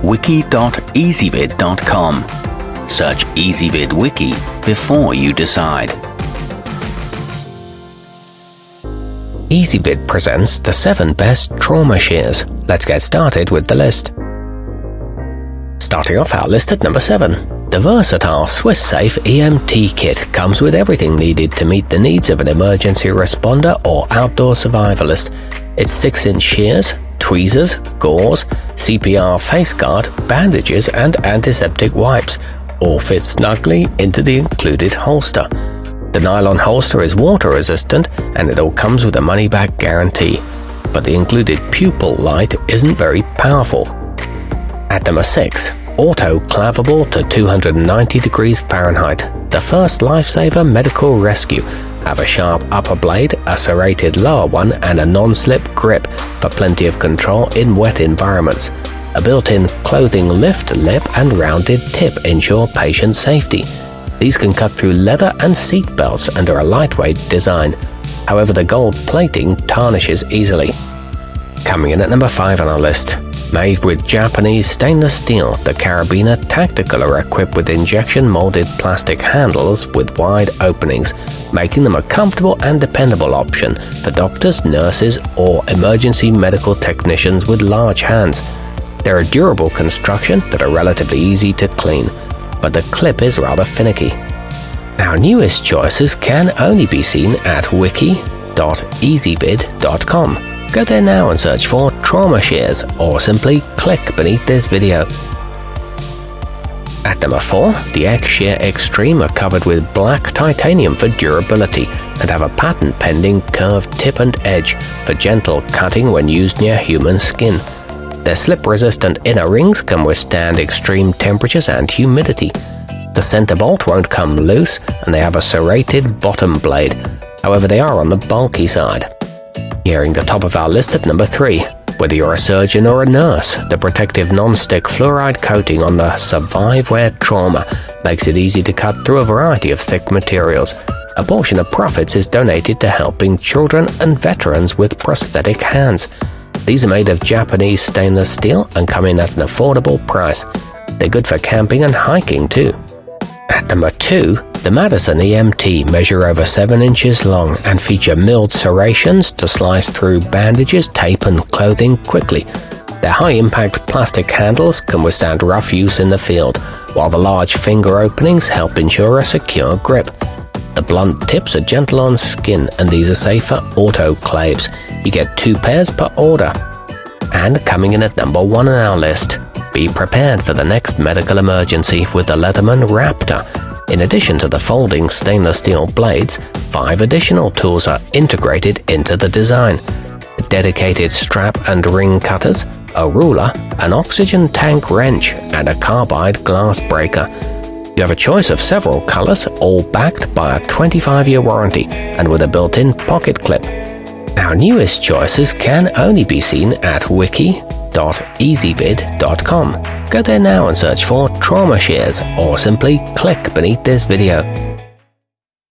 wiki.ezvid.com. Search Ezvid Wiki before you decide. Ezvid presents the 7 best trauma shears. Let's get started with the list. Starting off our list at number 7. The versatile Swiss-safe EMT kit comes with everything needed to meet the needs of an emergency responder or outdoor survivalist. Its 6-inch shears, tweezers, gauze, CPR face guard, bandages and antiseptic wipes all fit snugly into the included holster. The nylon holster is water resistant and it all comes with a money-back guarantee, but the included pupil light isn't very powerful. At number 6. Auto-clavable to 290 degrees Fahrenheit. The first lifesaver medical rescue. Have a sharp upper blade, a serrated lower one, and a non-slip grip for plenty of control in wet environments. A built-in clothing lift lip and rounded tip ensure patient safety. These can cut through leather and seat belts and are a lightweight design. However, the gold plating tarnishes easily. Coming in at number 5 on our list. Made with Japanese stainless steel, the carabiner tactical are equipped with injection-molded plastic handles with wide openings, making them a comfortable and dependable option for doctors, nurses, or emergency medical technicians with large hands. They're a durable construction that are relatively easy to clean, but the clip is rather finicky. Our newest choices can only be seen at wiki.ezvid.com. Go there now and search for trauma shears, or simply click beneath this video. At number 4, the xshear Extreme are covered with black titanium for durability and have a patent-pending curved tip and edge for gentle cutting when used near human skin. Their slip-resistant inner rings can withstand extreme temperatures and humidity. The center bolt won't come loose and they have a serrated bottom blade. However, they are on the bulky side. Nearing the top of our list at number 3. Whether you're a surgeon or a nurse, the protective non-stick fluoride coating on the surviveware trauma makes it easy to cut through a variety of thick materials. A portion of profits is donated to helping children and veterans with prosthetic hands. These are made of Japanese stainless steel and come in at an affordable price. They're good for camping and hiking too. At number 2, the Madison EMT measure over 7 inches long and feature milled serrations to slice through bandages, tape and clothing quickly. Their high-impact plastic handles can withstand rough use in the field, while the large finger openings help ensure a secure grip. The blunt tips are gentle on skin and these are safe for autoclaves. You get 2 pairs per order. And coming in at number 1 on our list, be prepared for the next medical emergency with the Leatherman Raptor. In addition to the folding stainless steel blades, 5 additional tools are integrated into the design. Dedicated strap and ring cutters, a ruler, an oxygen tank wrench, and a carbide glass breaker. You have a choice of several colors, all backed by a 25-year warranty and with a built-in pocket clip. Our newest choices can only be seen at wiki.ezvid.com. Go there now and search for trauma shears, or simply click beneath this video.